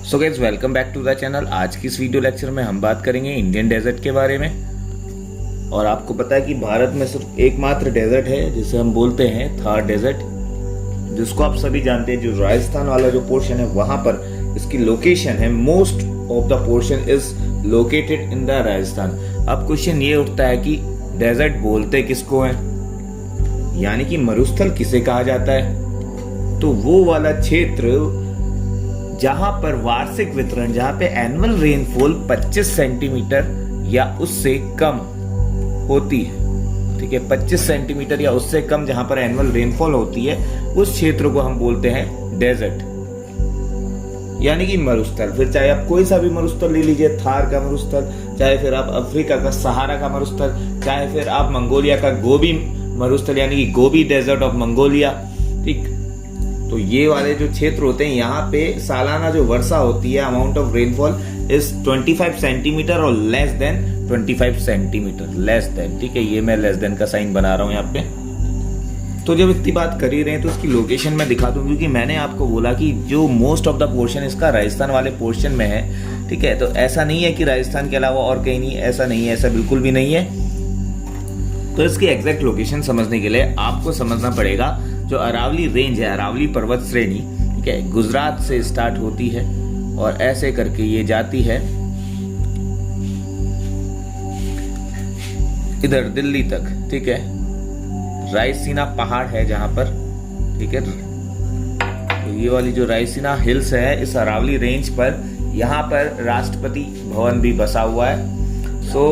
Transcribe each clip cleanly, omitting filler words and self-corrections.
So guys welcome back to the channel. आज की इस वीडियो लेक्चर में हम बात करेंगे इंडियन डेजर्ट के बारे में। और आपको पता है कि भारत में सिर्फ एकमात्र डेजर्ट है जिसे हम बोलते हैं थार डेजर्ट, जिसको आप सभी जानते हैं। जो राजस्थान वाला जो पोर्शन है वहां पर इसकी लोकेशन है। Most of the portion is located in the Rajasthan. अब क्वेश्चन ये उठता है कि डेजर्ट बोलते किसको है, यानी कि मरुस्थल किसे कहा जाता है। तो वो वाला क्षेत्र जहां पर वार्षिक वितरण, जहां पे एनुअल रेनफॉल 25 सेंटीमीटर या उससे कम होती है, ठीक है, 25 सेंटीमीटर या उससे कम जहां पर एनुअल रेनफॉल होती है, उस क्षेत्र को हम बोलते हैं डेजर्ट, यानी कि मरुस्थल। फिर चाहे आप कोई सा भी मरुस्थल ले लीजिए, थार का मरुस्थल, चाहे फिर आप अफ्रीका का सहारा का मरुस्थल, चाहे फिर आप मंगोलिया का गोबी मरुस्थल यानी कि गोबी डेजर्ट ऑफ मंगोलिया, ठीक। तो ये वाले जो क्षेत्र होते हैं, यहाँ पे सालाना जो वर्षा होती है, amount of rainfall is 25 centimetre और less than 25 centimetre, less than, ठीक है। ये मैं लेस देन का साइन बना रहा हूँ यहाँ पे। तो जब इतनी बात कर ही रहे हैं तो इसकी लोकेशन मैं दिखा दूं, क्योंकि मैंने आपको बोला कि जो मोस्ट ऑफ द पोर्शन इसका राजस्थान वाले पोर्शन में है, ठीक है। तो ऐसा नहीं है कि राजस्थान के अलावा और कहीं नहीं, ऐसा नहीं है, ऐसा बिल्कुल भी नहीं है। तो इसकी एग्जैक्ट लोकेशन समझने के लिए आपको समझना पड़ेगा जो अरावली रेंज है, अरावली पर्वत श्रेणी, ठीक है, गुजरात से स्टार्ट होती है और ऐसे करके ये जाती है इधर दिल्ली तक, ठीक है। रायसीना पहाड़ है जहां पर, ठीक है। तो ये वाली जो रायसीना हिल्स है, इस अरावली रेंज पर यहाँ पर राष्ट्रपति भवन भी बसा हुआ है। सो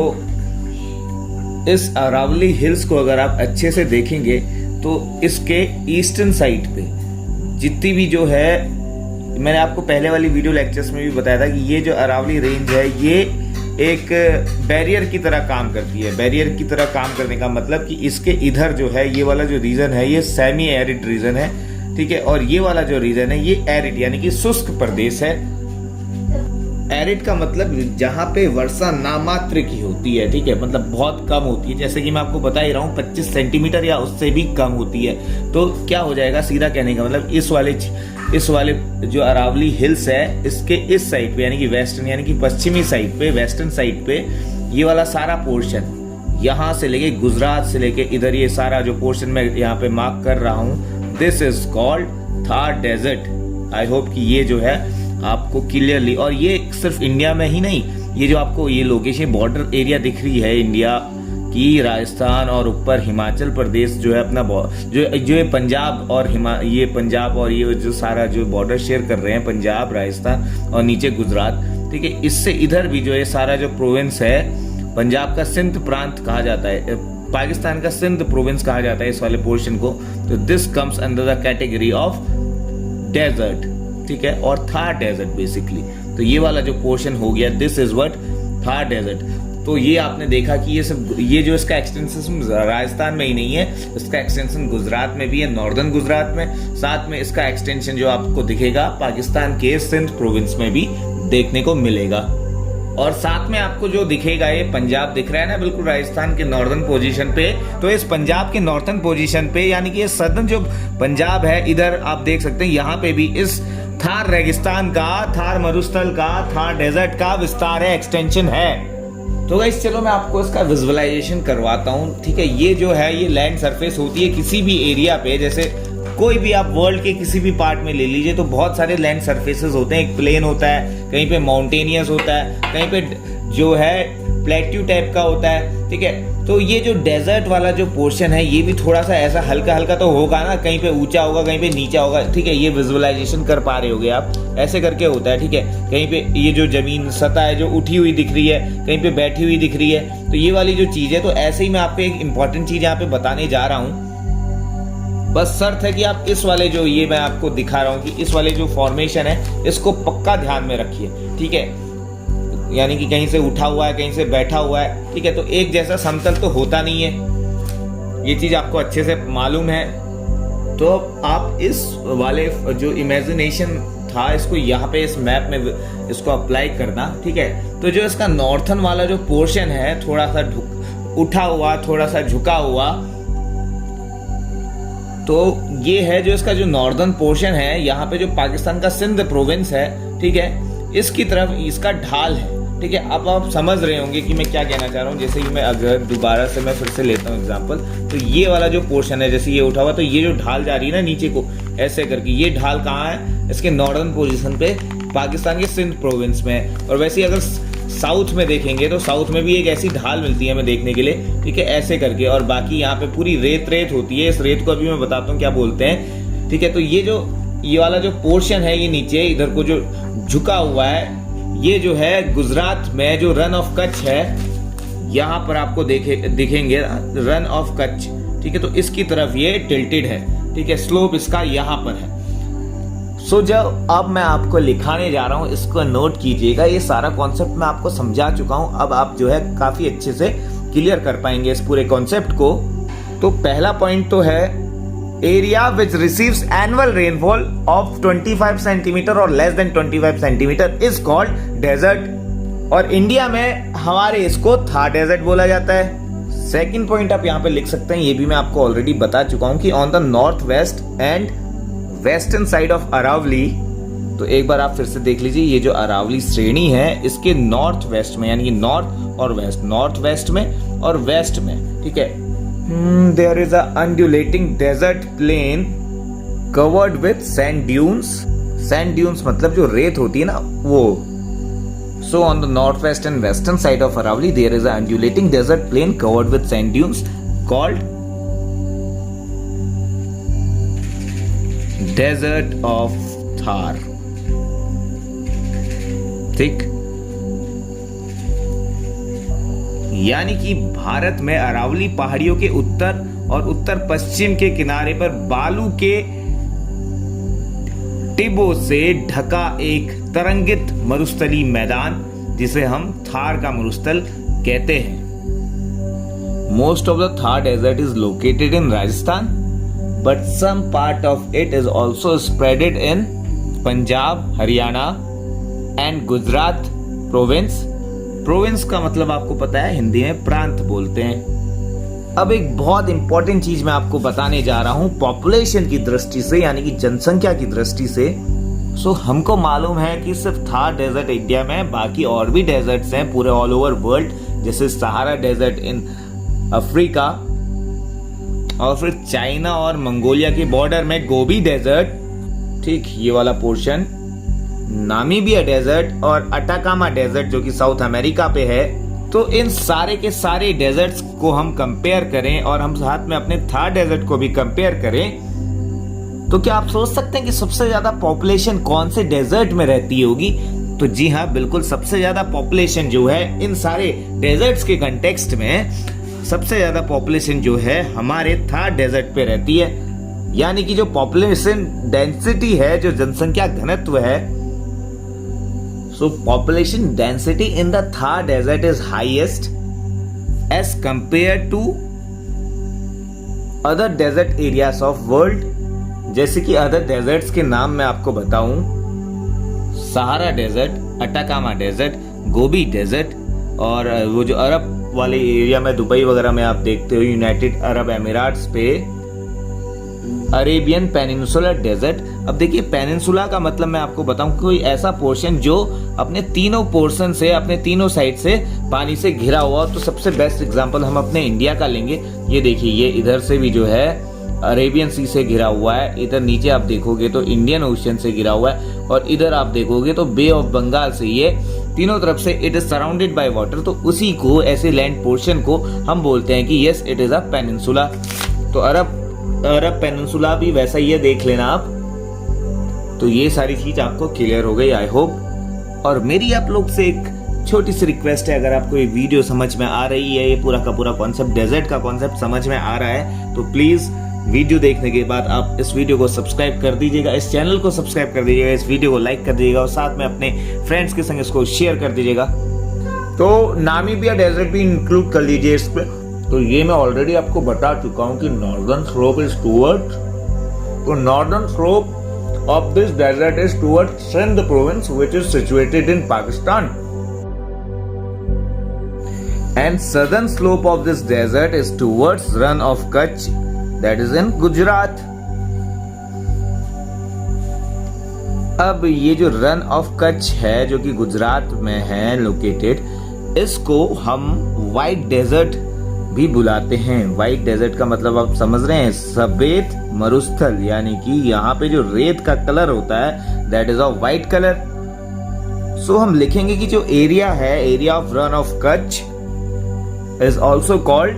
इस अरावली हिल्स को अगर आप अच्छे से देखेंगे तो इसके ईस्टर्न साइड पे जितनी भी जो है, मैंने आपको पहले वाली वीडियो लेक्चर्स में भी बताया था कि ये जो अरावली रेंज है ये एक बैरियर की तरह काम करती है। बैरियर की तरह काम करने का मतलब कि इसके इधर जो है, ये वाला जो रीजन है ये सेमी एरिड रीजन है, ठीक है। और ये वाला जो रीजन है ये एरिड यानी कि शुष्क प्रदेश है। एरिड का मतलब जहां पे वर्षा नामात्र की होती है, ठीक है, मतलब बहुत कम होती है। जैसे कि मैं आपको बता ही रहा हूँ 25 सेंटीमीटर या उससे भी कम होती है। तो क्या हो जाएगा, सीधा कहने का मतलब इस वाले जो अरावली हिल्स है, इसके इस साइड पे यानी कि वेस्टर्न यानी कि पश्चिमी साइड पे, वेस्टर्न साइड पे ये वाला सारा पोर्शन, यहाँ से लेके गुजरात से लेके इधर ये सारा जो पोर्शन मैं यहाँ पे मार्क कर रहा हूँ, this is called Thar desert. I hope कि ये जो है आपको क्लियरली, और ये सिर्फ इंडिया में ही नहीं, ये जो आपको ये लोकेशन बॉर्डर एरिया दिख रही है इंडिया की, राजस्थान और ऊपर हिमाचल प्रदेश जो है अपना जो पंजाब और ये पंजाब और ये जो सारा जो बॉर्डर शेयर कर रहे हैं, पंजाब, राजस्थान और नीचे गुजरात, ठीक है। इससे इधर भी जो है सारा जो प्रोविंस है, पंजाब का सिंध प्रांत कहा जाता है, पाकिस्तान का सिंध प्रोविंस कहा जाता है इस वाले पोर्शन को। तो this comes under the category of desert, ठीक है, और थार डेजर्ट बेसिकली। तो ये वाला जो पोर्शन हो गया, this is what Thar desert. तो ये आपने देखा कि ये सब, ये जो इसका एक्सटेंशन राजस्थान में ही नहीं है, इसका एक्सटेंशन गुजरात में भी है, नॉर्दर्न गुजरात में, साथ में इसका एक्सटेंशन जो आपको दिखेगा पाकिस्तान के सिंध प्रोविंस में भी देखने को मिलेगा। और साथ में आपको जो दिखेगा ये पंजाब दिख रहा है ना, बिल्कुल राजस्थान के नॉर्दर्न पोजीशन पे। तो इस पंजाब के नॉर्दर्न पोजीशन पे यानी कि ये सदर्न जो पंजाब है, इधर आप देख सकते हैं यहाँ पे भी इस थार रेगिस्तान का, थार मरुस्थल का, थार डेजर्ट का विस्तार है, एक्सटेंशन है। तो गाइस चलो मैं आपको इसका विजुअलाइजेशन करवाता हूँ, ठीक है। ये जो है ये लैंड सरफेस होती है किसी भी एरिया पे, जैसे कोई भी आप वर्ल्ड के किसी भी पार्ट में ले लीजिए तो बहुत सारे लैंड सरफेसेस होते हैं। एक प्लेन होता है, कहीं पे माउंटेनियस होता है, कहीं पे जो है प्लेट्यू टाइप का होता है, ठीक है। तो ये जो डेजर्ट वाला जो पोर्शन है ये भी थोड़ा सा ऐसा हल्का हल्का तो होगा ना, कहीं पे ऊंचा होगा, कहीं पे नीचा होगा, ठीक है। ये विजुअलाइजेशन कर पा रहे होगे आप, ऐसे करके होता है, ठीक है। कहीं पे ये जो जमीन सतह है जो उठी हुई दिख रही है, कहीं पे बैठी हुई दिख रही है, तो ये वाली जो चीज है। तो ऐसे ही मैं आपको एक इंपॉर्टेंट चीज यहाँ पे बताने जा रहा हूँ। बस शर्त है कि आप इस वाले जो ये मैं आपको दिखा रहा हूँ कि इस वाले जो फॉर्मेशन है इसको पक्का ध्यान में रखिए, ठीक है। यानी कि कहीं से उठा हुआ है, कहीं से बैठा हुआ है, ठीक है। तो एक जैसा समतल तो होता नहीं है, ये चीज आपको अच्छे से मालूम है। तो आप इस वाले जो इमेजिनेशन था इसको यहाँ पे इस मैप में इसको अप्लाई करना, ठीक है। तो जो इसका नॉर्थन वाला जो पोर्शन है, थोड़ा सा उठा हुआ, थोड़ा सा झुका हुआ, तो ये है जो इसका जो नॉर्दर्न पोर्शन है, यहाँ पे जो पाकिस्तान का सिंध प्रोविंस है, ठीक है, इसकी तरफ इसका ढाल है, ठीक है। अब आप समझ रहे होंगे कि मैं क्या कहना चाह रहा हूँ। जैसे कि मैं अगर दोबारा से मैं फिर से लेता हूँ एग्जांपल, तो ये वाला जो पोर्शन है, जैसे ये उठा हुआ, तो ये जो ढाल जा रही है ना नीचे को ऐसे करके, ये ढाल कहाँ है, इसके नॉर्दर्न पोजीशन पे पाकिस्तान के सिंध प्रोविंस में है। और वैसे ही अगर साउथ में देखेंगे तो साउथ में भी एक ऐसी ढाल मिलती है हमें देखने के लिए, ठीक है, ऐसे करके। और बाकी यहाँ पे पूरी रेत रेत होती है। इस रेत को अभी मैं बताता हूँ क्या बोलते हैं, ठीक है। तो ये वाला जो पोर्शन है, ये नीचे इधर को जो झुका हुआ है, ये जो है गुजरात में जो रन ऑफ कच्छ है, यहाँ पर आपको दिखेंगे रन ऑफ कच्छ, ठीक है। तो इसकी तरफ ये टिल्टेड है, ठीक है, स्लोप इसका यहाँ पर है। सो जब अब मैं आपको लिखाने जा रहा हूँ, इसको नोट कीजिएगा। ये सारा कॉन्सेप्ट मैं आपको समझा चुका हूँ, अब आप जो है काफी अच्छे से क्लियर कर पाएंगे इस पूरे कॉन्सेप्ट को। तो पहला पॉइंट तो है area which receives annual rainfall of 25 centimetre और less than 25 centimetre is called desert. और इंडिया में हमारे इसको थार डेजर्ट बोला जाता है। सेकंड पॉइंट आप यहाँ पे लिख सकते हैं, ये भी मैं आपको ऑलरेडी बता चुका हूँ कि on the north west and western side of Aravalli. तो एक बार आप फिर से देख लीजिए, ये जो अरावली श्रेणी है इसके नॉर्थ वेस्ट में, यानी कि नॉर्थ और वेस्ट, नॉर्थ वेस्ट में और वेस्ट में, ठीक है, there is a undulating desert plain covered with sand dunes. Sand dunes मतलब जो रेत होती है ना वो। So on the northwest and western side of Aravalli there is a undulating desert plain covered with sand dunes called Desert of Thar. ठीक, यानी कि भारत में अरावली पहाड़ियों के उत्तर और उत्तर पश्चिम के किनारे पर बालू के टिबों से ढका एक तरंगित मरुस्थली मैदान, जिसे हम थार का मरुस्थल कहते हैं। Most of the Thar desert is located in Rajasthan, but some part of it is also spreaded in Punjab, Haryana and Gujarat province. Province का मतलब आपको पता है हिंदी में प्रांत बोलते हैं। अब एक बहुत इंपॉर्टेंट चीज मैं आपको बताने जा रहा हूं पॉपुलेशन की दृष्टि से, यानी कि जनसंख्या की दृष्टि से। सो हमको मालूम है कि सिर्फ थार डेजर्ट इंडिया में, बाकी और भी डेजर्ट्स हैं पूरे ऑल ओवर वर्ल्ड, जैसे सहारा डेजर्ट इन अफ्रीका, और फिर चाइना और मंगोलिया के बॉर्डर में गोबी डेजर्ट, ठीक, ये वाला पोर्शन, नामीबिया डेजर्ट और अटाकामा डेजर्ट जो कि साउथ अमेरिका पे है। तो इन सारे के सारे डेजर्ट्स को हम कंपेयर करें और हम साथ में अपने थार डेजर्ट को भी कंपेयर करें, तो क्या आप सोच सकते हैं कि सबसे ज्यादा पॉपुलेशन कौन से डेजर्ट में रहती होगी? तो जी हाँ, बिल्कुल सबसे ज्यादा पॉपुलेशन जो है इन सारे डेजर्ट्स के कंटेक्स्ट में, सबसे ज्यादा पॉपुलेशन जो है हमारे थार डेजर्ट पे रहती है। यानी कि जो पॉपुलेशन डेंसिटी है, जो जनसंख्या घनत्व है, so population density in the Thar desert is highest as compared to other desert areas of world। जैसे कि अदर डेजर्ट्स के नाम मैं आपको बताऊं, Sahara desert, Atacama desert, Gobi desert, और वो जो अरब वाले एरिया में दुबई वगैरह में आप देखते हो, यूनाइटेड अरब एमिरेट्स पे अरेबियन पेनिनसुला डेजर्ट। अब देखिए, पेनिनसुला का मतलब मैं आपको बताऊं, कोई ऐसा पोर्शन जो अपने तीनों पोर्शन से, अपने तीनों साइड से पानी से घिरा हुआ। तो सबसे बेस्ट एग्जांपल हम अपने इंडिया का लेंगे। ये देखिए, ये इधर से भी जो है अरेबियन सी से घिरा हुआ है, इधर नीचे आप देखोगे तो इंडियन ओशन से घिरा हुआ है, और इधर आप देखोगे तो बे ऑफ बंगाल से, ये तीनों तरफ से it is surrounded by water. तो उसी को, ऐसे लैंड पोर्शन को हम बोलते हैं कि yes it is a peninsula. तो अरब पेनिनसुला भी वैसा ही है, देख लेना आप। तो ये सारी चीज आपको क्लियर हो गई, आई होप। और मेरी आप लोग से एक छोटी सी रिक्वेस्ट है, अगर आपको ये वीडियो समझ में आ रही है, ये पूरा का पूरा कॉन्सेप्ट, डेजर्ट का कॉन्सेप्ट समझ में आ रहा है, तो प्लीज वीडियो देखने के बाद आप इस वीडियो को सब्सक्राइब कर दीजिएगा, इस चैनल को सब्सक्राइब कर दीजिएगा, इस वीडियो को लाइक कर दीजिएगा, और साथ में अपने फ्रेंड्स के संग इसको शेयर कर दीजिएगा। तो नामीबिया डेजर्ट भी इंक्लूड कर लीजिए इस पे। तो ये मैं ऑलरेडी आपको बता चुका हूँ कि नॉर्दर्न स्लोप इज टूवर्ड्स, तो northern slope of this desert is towards Sindh province, which is situated in Pakistan, and southern slope of this desert is towards Rann of Kutch, that is in Gujarat। अब ये जो run of Kutch है जो कि गुजरात में है located, इसको हम व्हाइट डेजर्ट भी बुलाते हैं। व्हाइट डेजर्ट का मतलब आप समझ रहे हैं, सफेद मरुस्थल, यानी कि यहाँ पे जो रेत का कलर होता है that is of white colour. So हम लिखेंगे कि जो एरिया है, area of Rann of Kutch is also called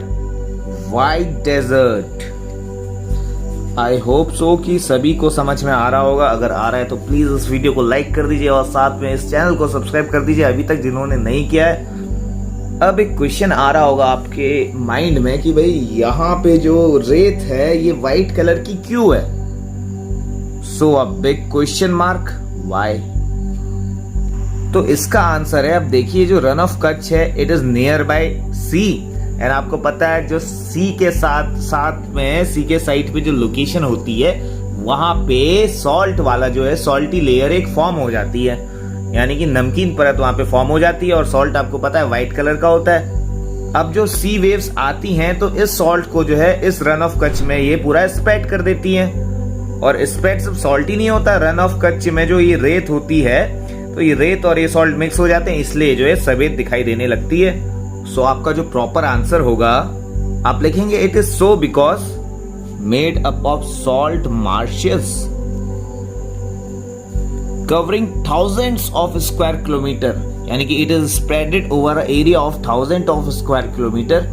white desert. I hope so कि सभी को समझ में आ रहा होगा। अगर आ रहा है तो प्लीज इस वीडियो को लाइक कर दीजिए और साथ में इस चैनल को सब्सक्राइब कर दीजिए अभी तक जिन्होंने नहीं किया है। अब एक क्वेश्चन आ रहा होगा आपके माइंड में कि भाई यहाँ पे जो रेत है ये व्हाइट कलर की क्यों है? So a big question mark, why? तो इसका आंसर है, अब देखिए जो रन ऑफ कच्छ है it is near by sea, and आपको पता है जो सी के साथ में सी के साइड पे जो लोकेशन होती है वहां पे सॉल्ट वाला जो है सॉल्टी लेयर एक फॉर्म हो जाती है, यानी कि नमकीन परत वहां पे फॉर्म हो जाती है और सॉल्ट आपको पता है व्हाइट कलर का होता है। अब जो सी वेव्स आती हैं तो इस सॉल्ट को जो है इस रन ऑफ कच्छ में ये पूरा स्प्रेड कर देती हैं, और स्प्रेड सिर्फ सॉल्ट ही नहीं होता, रन ऑफ कच्छ में जो ये रेत होती है तो ये रेत और ये सॉल्ट मिक्स हो जाते हैं, इसलिए जो है सफेद दिखाई देने लगती है। सो आपका जो प्रॉपर आंसर होगा आप लिखेंगे it is so because made up of salt marches covering thousands of square kilometre, यानी कि it is spreaded over area of thousand of square kilometre,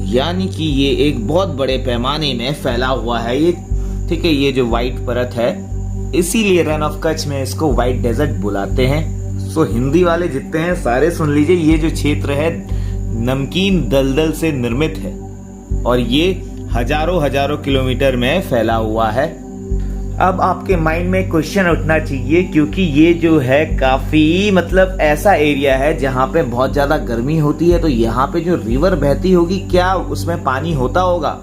यानी कि ये एक बहुत बड़े पैमाने में फैला हुआ है ये, ठीक है, ये जो व्हाइट परत है, इसीलिए रन ऑफ कच्छ में इसको व्हाइट डेजर्ट बुलाते हैं। सो हिंदी वाले जितने हैं सारे सुन लीजिए, ये जो क्षेत्र है नमकीन दलदल से निर्मित है और ये हजारों किलोमीटर में फैला हुआ है। अब आपके माइंड में क्वेश्चन उठना चाहिए, क्योंकि ये जो है काफी मतलब ऐसा एरिया है जहाँ पे बहुत ज्यादा गर्मी होती है, तो यहाँ पे जो रिवर बहती होगी क्या उसमें पानी होता होगा?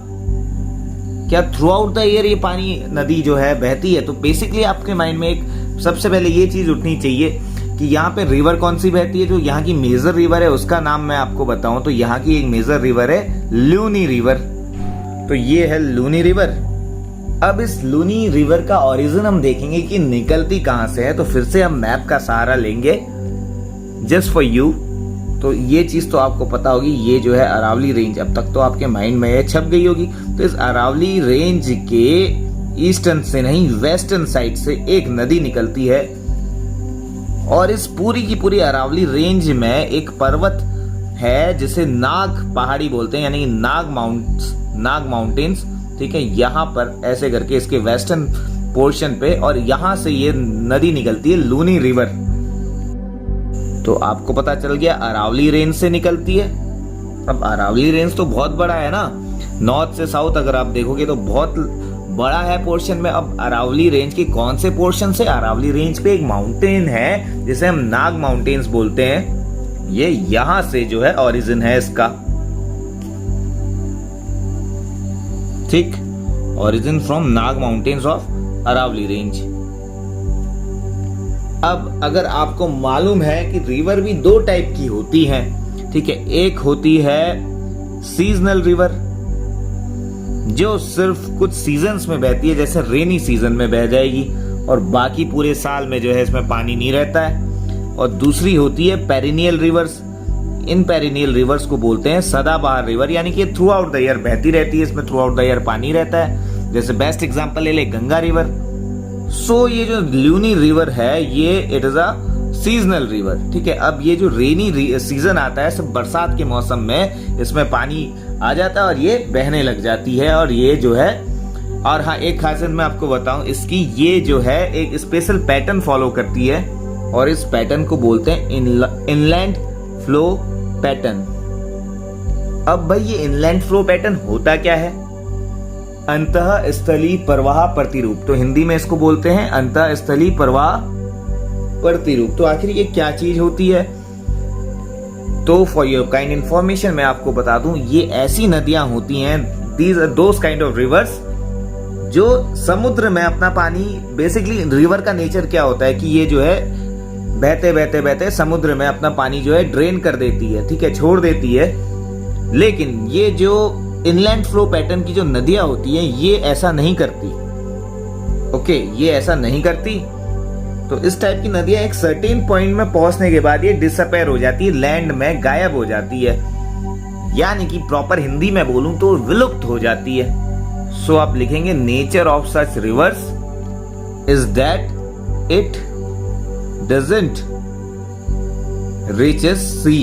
क्या थ्रू आउट द ईयर ये पानी नदी जो है बहती है? तो बेसिकली आपके माइंड में एक सबसे पहले ये चीज उठनी चाहिए कि यहाँ पे रिवर कौन सी बहती है। जो यहाँ की मेजर रिवर है उसका नाम मैं आपको बताऊं तो यहाँ की एक मेजर रिवर है लूनी रिवर, तो ये है लूनी रिवर। अब इस लूनी रिवर का ओरिजिन हम देखेंगे कि निकलती कहां से है, तो फिर से हम मैप का सहारा लेंगे जस्ट फॉर यू। तो ये चीज तो आपको पता होगी, ये जो है अरावली रेंज, अब तक तो आपके माइंड में ये छप गई होगी। तो इस अरावली रेंज के ईस्टर्न से नहीं वेस्टर्न साइड से एक नदी निकलती है, और इस पूरी की पूरी अरावली रेंज में एक पर्वत है जिसे नाग पहाड़ी बोलते हैं, यानी नाग माउंटेन्स, ठीक है। यहाँ पर ऐसे करके इसके वेस्टर्न पोर्शन पे, और यहाँ से ये नदी निकलती है लूनी रिवर। तो आपको पता चल गया अरावली रेंज से निकलती है। अब अरावली रेंज तो बहुत बड़ा है ना, नॉर्थ से साउथ अगर आप देखोगे तो बहुत बड़ा है पोर्शन में। अब अरावली रेंज के कौन से पोर्शन से? अरावली रेंज पे एक माउंटेन है जिसे हम नाग माउंटेन्स बोलते हैं, ये यहां से जो है ओरिजिन है इसका, ठीक, origin from Nag mountains of Aravalli range. अब अगर आपको मालूम है कि रिवर भी दो टाइप की होती हैं, ठीक है, एक होती है सीजनल रिवर जो सिर्फ कुछ सीजन्स में बहती है, जैसे रेनी सीजन में बह जाएगी और बाकी पूरे साल में जो है इसमें पानी नहीं रहता है। और दूसरी होती है पेरिनियल रिवर्स, इन पेरिनियल रिवर्स को बोलते हैं सदाबहार रिवर, यानी कि थ्रू आउट द ईयर बहती रहती है, इसमें थ्रू आउट द ईयर पानी रहता है। जैसे बेस्ट एग्जांपल ले ले गंगा रिवर। सो ये जो लूनी रिवर है ये it is a seasonal river, ठीक है। अब ये जो रेनी सीजन आता है सब बरसात के मौसम में इसमें पानी आ जाता है और ये बहने लग जाती है, और ये जो है, और हाँ एक खासियत मैं आपको बताऊं इसकी, ये जो है एक स्पेशल पैटर्न फॉलो करती है और इस पैटर्न को बोलते हैं इनलैंड फ्लो पैटर्न। अब भाई ये इनलैंड फ्लो पैटर्न होता क्या है? अंतः स्थली प्रवाह प्रतिरूप, तो हिंदी में इसको बोलते हैं अंतः स्थली प्रवाह प्रतिरूप। तो आखिर ये क्या चीज होती है? तो फॉर योर काइंड इंफॉर्मेशन मैं आपको बता दूं, ये ऐसी नदियां होती हैं, these are those kind of rivers जो समुद्र में अपना पानी, बेसिकली रिवर का नेचर क्या होता है कि ये जो है बहते बहते बहते समुद्र में अपना पानी जो है ड्रेन कर देती है, ठीक है, छोड़ देती है। लेकिन ये जो इनलैंड फ्लो पैटर्न की जो नदियां होती हैं ये ऐसा नहीं करती, ओके, ये ऐसा नहीं करती। तो इस टाइप की नदियां एक सर्टेन पॉइंट में पहुंचने के बाद ये डिसअपेयर हो जाती है, लैंड में गायब हो जाती है, यानी कि प्रॉपर हिंदी में बोलूं तो विलुप्त हो जाती है। सो आप लिखेंगे nature of such rivers is that it doesn't reaches sea.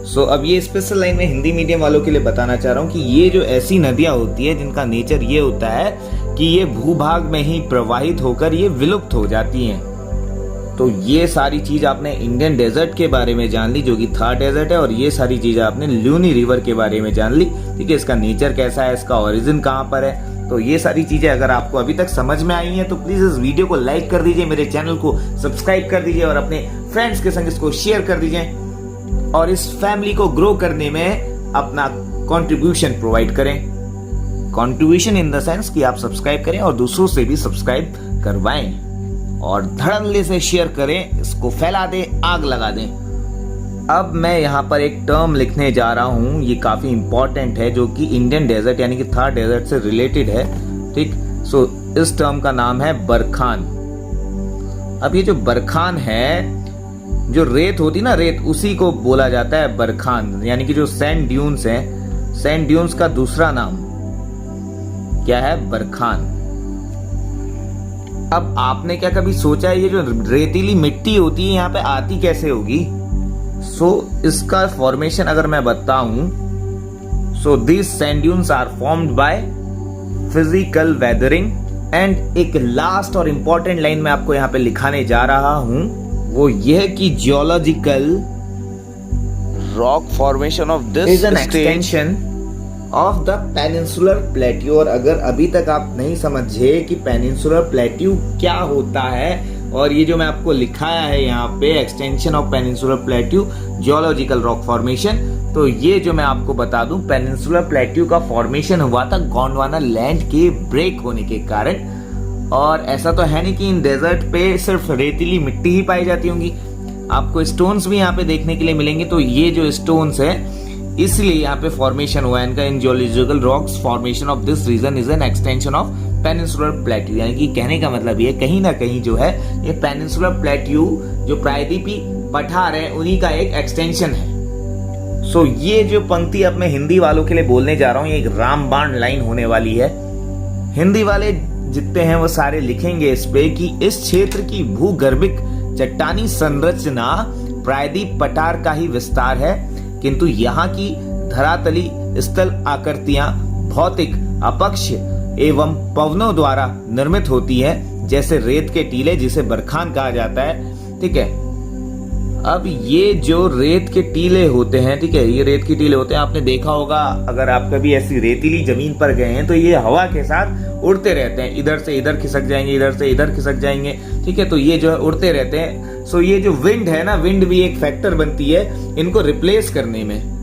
So अब ये स्पेशल लाइन में हिंदी मीडियम वालों के लिए बताना चाह रहा हूं कि ये जो ऐसी नदियां होती है जिनका नेचर ये होता है कि ये भूभाग में ही प्रवाहित होकर ये विलुप्त हो जाती हैं। तो ये सारी चीज आपने इंडियन डेजर्ट के बारे में जान ली, जो कि थार डेजर्ट है, और ये सारी चीज आपने ल्यूनी रिवर के बारे में जान ली। ठीक है, इसका नेचर कैसा है, इसका ओरिजिन कहाँ पर है। तो ये सारी चीजें अगर आपको अभी तक समझ में आई हैं तो प्लीज इस वीडियो को लाइक कर दीजिए, मेरे चैनल को सब्सक्राइब कर दीजिए और अपने फ्रेंड्स के संग इसको शेयर कर दीजिए और इस फैमिली को ग्रो करने में अपना कंट्रीब्यूशन प्रोवाइड करें। कंट्रीब्यूशन इन द सेंस कि आप सब्सक्राइब करें और दूसरों से भी सब्सक्राइब करवाएं और धड़ल्ले से शेयर करें, इसको फैला दें, आग लगा दें। अब मैं यहाँ पर एक टर्म लिखने जा रहा हूँ, ये काफी इंपॉर्टेंट है, जो कि इंडियन डेजर्ट यानी कि थार डेजर्ट से रिलेटेड है। ठीक, सो इस टर्म का नाम है बरखान। अब ये जो बरखान है, जो रेत होती ना, रेत, उसी को बोला जाता है बरखान, यानी कि जो सैंड ड्यून्स हैं, सैंड ड्यून्स का दूसरा नाम क्या है, बरखान। अब आपने क्या कभी सोचा है ये जो रेतीली मिट्टी होती है यहाँ पे आती कैसे होगी? सो इसका फॉर्मेशन अगर मैं बताऊं, so this sand dunes are formed by physical weathering. And एक लास्ट और इंपॉर्टेंट लाइन मैं आपको यहाँ पे लिखाने जा रहा हूं, वो यह कि geological rock formation of this is an extension of the peninsular plateau. और अगर अभी तक आप नहीं समझे कि पेनिनसुलर प्लेट्यू क्या होता है, और ये जो मैं आपको लिखाया है यहाँ पे extension of peninsular plateau geological rock formation, तो ये जो मैं आपको बता दूं, पेनिनसुलर प्लेट्यू का फॉर्मेशन हुआ था गोंडवाना लैंड के ब्रेक होने के कारण। और ऐसा तो है नहीं कि इन डेजर्ट पे सिर्फ रेतीली मिट्टी ही पाई जाती होंगी, आपको स्टोन्स भी यहाँ पे देखने के लिए मिलेंगे। तो ये जो स्टोन्स है इसलिए यहाँ पे फॉर्मेशन हुआ है इनका। In geological rocks formation of this region is an extension of peninsular plateau, यानी कि कहने का मतलब ये कहीं ना कहीं जो है ये पेनिनसुलर प्लेट्यू जो प्रायद्वीपीय पठार है उन्हीं का एक एक्सटेंशन है। सो ये जो पंक्ति अब मैं हिंदी वालों के लिए बोलने जा रहा हूँ, ये एक रामबाण लाइन होने वाली है। हिंदी वाले जितने हैं वो सारे लिखेंगे इस पे कि इस क्षेत्र की भूगर्भिक चट्टानी संरचना प्रायद्वीप पठार का ही विस्तार है, किंतु यहाँ की धरातली स्थल आकृतियां भौतिक अपक्ष एवं पवनों द्वारा निर्मित होती है, जैसे रेत के टीले जिसे बरखान कहा जाता है। ठीक है, अब ये जो रेत के टीले होते हैं, ठीक है, ये रेत के टीले होते हैं, आपने देखा होगा अगर आप कभी ऐसी रेतीली जमीन पर गए हैं तो ये हवा के साथ उड़ते रहते हैं, इधर से इधर खिसक जाएंगे, इधर से इधर खिसक जाएंगे। ठीक है, तो ये जो है उड़ते रहते हैं। सो ये जो विंड है ना, विंड भी एक फैक्टर बनती है इनको रिप्लेस करने में,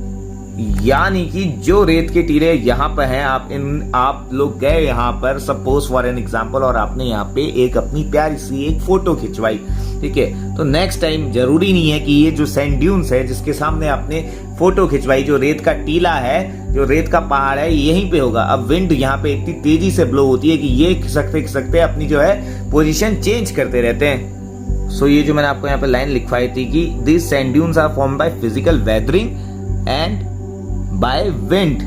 यानी कि जो रेत के टीले यहाँ पर हैं, आप लोग गए यहाँ पर सपोज फॉर एन एग्जांपल और आपने यहाँ पे एक अपनी प्यारी सी एक फोटो खिंचवाई। ठीक है, तो नेक्स्ट टाइम जरूरी नहीं है कि ये जो सैंड ड्यून्स है जिसके सामने आपने फोटो खिंचवाई, जो रेत का टीला है, जो रेत का पहाड़ है, यहीं पे होगा। अब विंड यहाँ पे इतनी तेजी से ब्लो होती है कि ये खिसकते खिसकते अपनी जो है पोजीशन चेंज करते रहते हैं। सो ये जो मैंने आपको यहाँ पे लाइन लिखवाई थी कि this sand dunes are formed by physical weathering and by wind.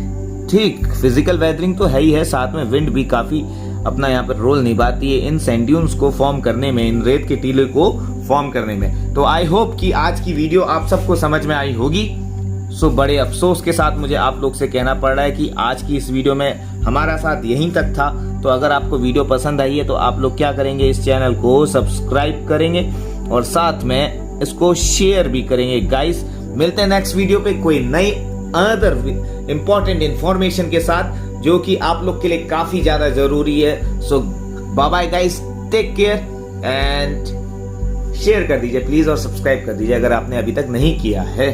ठीक, फिजिकल वेदरिंग तो है ही है, साथ में विंड भी काफी अपना यहाँ पर रोल निभाती है इन सैंड ड्यून्स को फॉर्म करने में, इन रेत के टीले को फॉर्म करने में। तो आई होप कि आज की वीडियो आप सबको समझ में आई होगी। सो बड़े अफसोस के साथ मुझे आप लोग से कहना पड़ रहा है कि आज की इस वीडियो में हमारा साथ यहीं तक था। तो अगर आपको वीडियो पसंद आई है तो आप लोग क्या करेंगे, इस चैनल को सब्सक्राइब करेंगे और साथ में इसको शेयर भी करेंगे। गाइस, मिलते हैं नेक्स्ट वीडियो पे कोई नई अदर इंपॉर्टेंट इंफॉर्मेशन के साथ, जो कि आप लोग के लिए काफी ज्यादा जरूरी है। So bye bye guys, take care and share कर दीजिए प्लीज और सब्सक्राइब कर दीजिए अगर आपने अभी तक नहीं किया है।